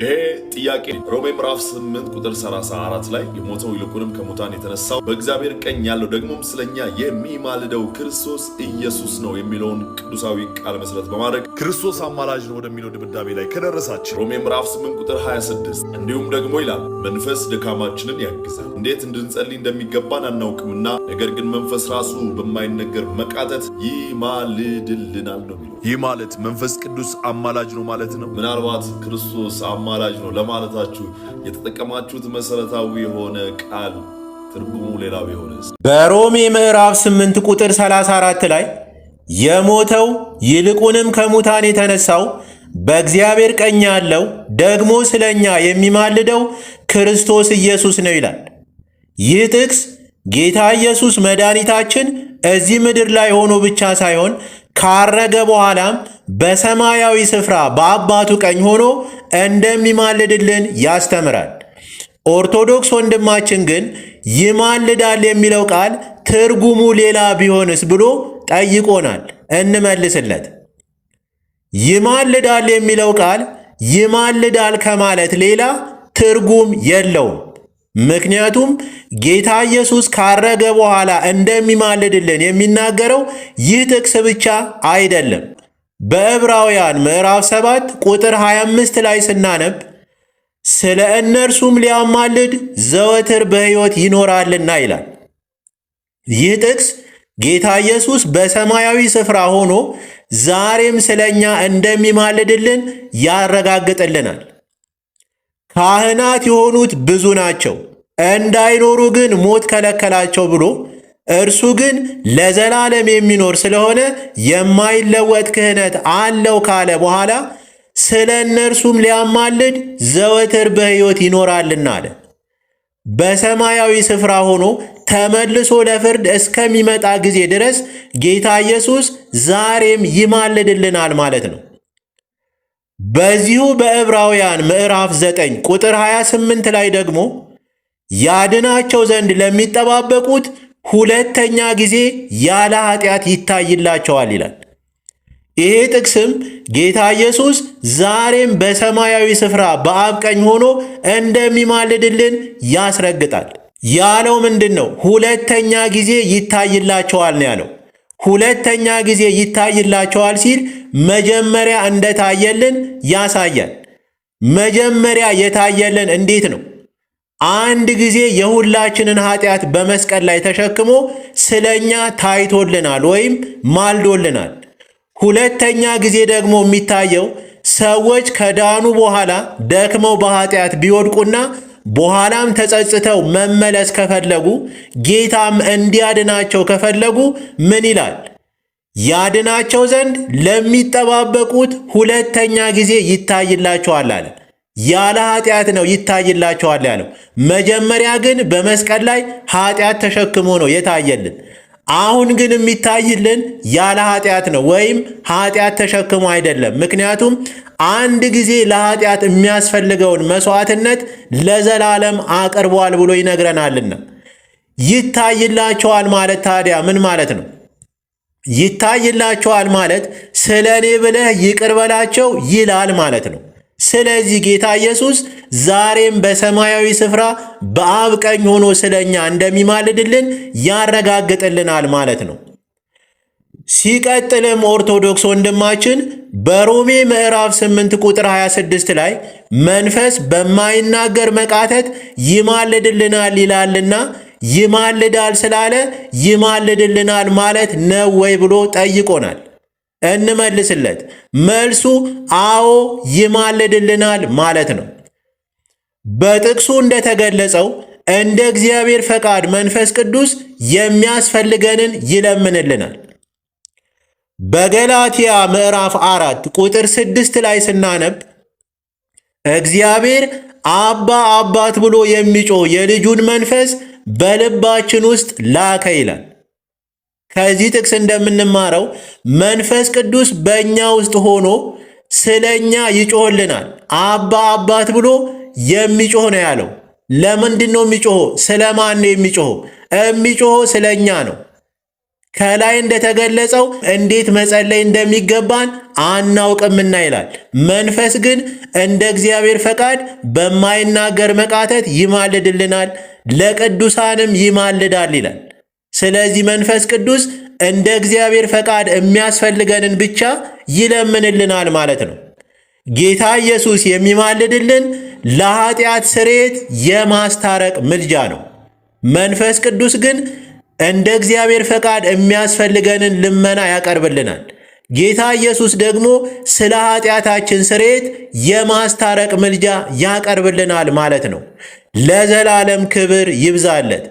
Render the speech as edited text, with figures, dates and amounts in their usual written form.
ይሄ ጥያቄ ሮሜ ምዕራፍ 8 ቁጥር 34 ላይ የሞተው ይልቁንም ከሙታን የተነሳው በእግዚአብሔር ቀኝ ያለው ደግሞም ስለኛ የሚማልደው ክርስቶስ ኢየሱስ ነው የሚለውን ቅዱሳዊ ቃል መሰረት በማድረግ ክርስቶስ አማላጅ ነው ወደሚለው ድምዳሜ ላይ ከደረሳችሁ ሮሜ ምዕራፍ 8 ቁጥር 26 እንዲሁም ደግሞ ይላል መንፈስ ድካማችንን ያግዛል፣ እንዴት እንድንጸልይ እንደሚገባን አናውቅምና ነገር ግን መንፈስ ራሱ በማይነገር መቃተት ይማልድልናል ነው የሚለው። ይህ ማለት መንፈስ ቅዱስ አማላጅ ነው ማለት ነው። ምናልባት ክርስቶስ አማላጅ ነው ለማለታችሁ የተጠቀማችሁት መሰረታዊ የሆነ ቃል ትርጉሙ ሌላ ቢሆንስ? በሮሜ ምዕራፍ 8 ቁጥር 34 ላይ የሞተው ይልቁንም ከሙታን የተነሳው በእግዚአብሔር ቀኝ ያለው ደግሞ ስለኛ የሚማልደው ክርስቶስ ኢየሱስ ነው ይላል። ይህ ጥቅስ ጌታ ኢየሱስ መድኃኒታችን እዚህ ምድር ላይ ሆኖ ብቻ ሳይሆን ካረገ በኋላም በሰማያዊ ስፍራ በአባቱ ቀኝ ሆኖ እንደሚማልድልን ያስተምራል። ኦርቶዶክስ ወንድማችን ግን ይማልዳል የሚለው ቃል ትርጉሙ ሌላ ቢሆንስ ብሎ ጠይቆናል። እንመልስለት። ይማልዳል የሚለው ቃል ይማልዳል ከማለት ሌላ ትርጉም የለውም። ምክንያቱም ጌታ ኢየሱስ ካረገ በኋላ እንደሚማልድልን የሚናገረው ይህ ጥቅስ ብቻ አይደለም። በዕብራውያን ምዕራፍ 7 ቁጥር 25 ላይ ስናነብ ስለ እነርሱም ሊያማልድ ዘወትር በሕይወት ይኖራልና ይላል። ይህ ጥቅስ ጌታ ኢየሱስ በሰማያዊ ስፍራ ሆኖ ዛሬም ስለኛ እንደሚማልድልን ያረጋግጥልናል። ካህናት የሆኑት ብዙ ናቸው፣ እንዳይኖሩ ግን ሞት ከለከላቸው ብሎ እርሱ ግን ለዘላለም የሚኖር ስለሆነ የማይለወጥ ክህነት አለው ካለ በኋላ ስለ እነርሱም ሊያማልድ ዘወትር በሕይወት ይኖራልና አለ። በሰማያዊ ስፍራ ሆኖ ተመልሶ ለፍርድ እስከሚመጣ ጊዜ ድረስ ጌታ ኢየሱስ ዛሬም ይማልድልናል ማለት ነው። በዚሁ በዕብራውያን ምዕራፍ 9 ቁጥር 28 ላይ ደግሞ ያድናቸው ዘንድ ለሚጠባበቁት ሁለተኛ ጊዜ ያለ ኃጢአት ይታይላቸዋል ይላል። ይሄ ጥቅስም ጌታ ኢየሱስ ዛሬም በሰማያዊ ስፍራ በአብ ቀኝ ሆኖ እንደሚማልድልን ያስረግጣል። ያለው ምንድን ነው? ሁለተኛ ጊዜ ይታይላቸዋል ነው ያለው። ሁለተኛ ጊዜ ይታይላቸዋል ሲል መጀመሪያ እንደታየልን ያሳያል። መጀመሪያ የታየልን እንዴት ነው? አንድ ጊዜ የሁላችንን ኃጢአት በመስቀል ላይ ተሸክሞ ስለኛ ታይቶልናል ወይም ማልዶልናል። ሁለተኛ ጊዜ ደግሞ የሚታየው ሰዎች ከዳኑ በኋላ ደክመው በኃጢአት ቢወድቁና በኋላም ተጸጽተው መመለስ ከፈለጉ ጌታም እንዲያድናቸው ከፈለጉ ምን ይላል? ያድናቸው ዘንድ ለሚጠባበቁት ሁለተኛ ጊዜ ይታይላቸዋል አለ። ያለ ኃጢአት ነው ይታይላቸዋል ያለው። መጀመሪያ ግን በመስቀል ላይ ኃጢአት ተሸክሞ ነው የታየልን። አሁን ግን የሚታይልን ያለ ኃጢአት ነው ወይም ኃጢአት ተሸክሞ አይደለም። ምክንያቱም አንድ ጊዜ ለኃጢአት የሚያስፈልገውን መስዋዕትነት ለዘላለም አቅርቧል ብሎ ይነግረናልና። ይታይላቸዋል ማለት ታዲያ ምን ማለት ነው? ይታይላቸዋል ማለት ስለ እኔ ብለህ ይቅር በላቸው ይላል ማለት ነው። ስለዚህ ጌታ ኢየሱስ ዛሬም በሰማያዊ ስፍራ በአብ ቀኝ ሆኖ ስለኛ እንደሚማልድልን ያረጋግጥልናል ማለት ነው። ሲቀጥልም ኦርቶዶክስ ወንድማችን በሮሜ ምዕራፍ 8 ቁጥር 26 ላይ መንፈስ በማይናገር መቃተት ይማልድልናል ይላልና ይማልዳል ስላለ ይማልድልናል ማለት ነው ወይ ብሎ ጠይቆናል። እንመልስለት። መልሱ አዎ ይማልድልናል ማለት ነው። በጥቅሱ እንደተገለጸው እንደ እግዚአብሔር ፈቃድ መንፈስ ቅዱስ የሚያስፈልገንን ይለምንልናል። በገላትያ ምዕራፍ 4 ቁጥር 6 ላይ ስናነብ እግዚአብሔር አባ አባት ብሎ የሚጮህ የልጁን መንፈስ በልባችን ውስጥ ላከ ይላል። ከዚህ ጥቅስ እንደምንማረው መንፈስ ቅዱስ በእኛ ውስጥ ሆኖ ስለኛ ይጮህልናል። አባ አባት ብሎ የሚጮህ ነው ያለው። ለምንድን ነው የሚጮኸው? ስለማን ነው የሚጮኸው? የሚጮኸው ስለኛ ነው። ከላይ እንደተገለጸው እንዴት መጸለይ እንደሚገባን አናውቅምና ይላል። መንፈስ ግን እንደ እግዚአብሔር ፈቃድ በማይናገር መቃተት ይማልድልናል፣ ለቅዱሳንም ይማልዳል ይላል። ስለዚህ መንፈስ ቅዱስ እንደ እግዚአብሔር ፈቃድ የሚያስፈልገንን ብቻ ይለምንልናል ማለት ነው። ጌታ ኢየሱስ የሚማልድልን ለኃጢአት ስርየት የማስታረቅ ምልጃ ነው። መንፈስ ቅዱስ ግን እንደ እግዚአብሔር ፈቃድ የሚያስፈልገንን ልመና ያቀርብልናል። ጌታ ኢየሱስ ደግሞ ስለ ኃጢአታችን ስርየት የማስታረቅ ምልጃ ያቀርብልናል ማለት ነው። ለዘላለም ክብር ይብዛለት።